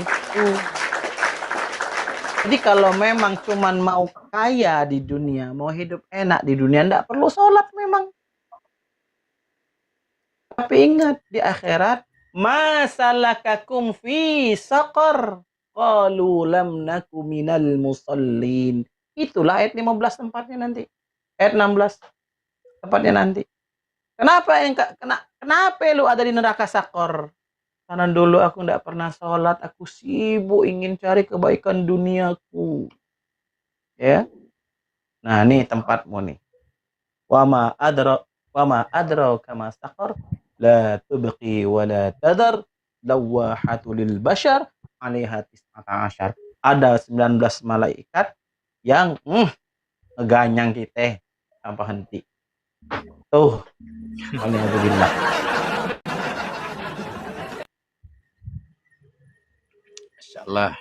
Itu. Jadi kalau memang cuman mau kaya di dunia, mau hidup enak di dunia, enggak perlu sholat memang. Tapi ingat, di akhirat, masalakakum fi saqar. Qalu lam naku minal musallin. Itulah ayat 15 tempatnya nanti. Ayat 16 tempatnya nanti. Kenapa lu ada di neraka Sakor? Karena dulu aku tidak pernah sholat, aku sibuk ingin cari kebaikan duniaku. Ya. Nah, ini tempatmu nih. Wama adra kama Sakor, la tubqi wa la tadar, lawahatu lil bashar, alaiha tis'ata asyar. Ada 19 malaikat yang ngeganyang kita tanpa henti. Tuh. Alhamdulillah. Insyaallah.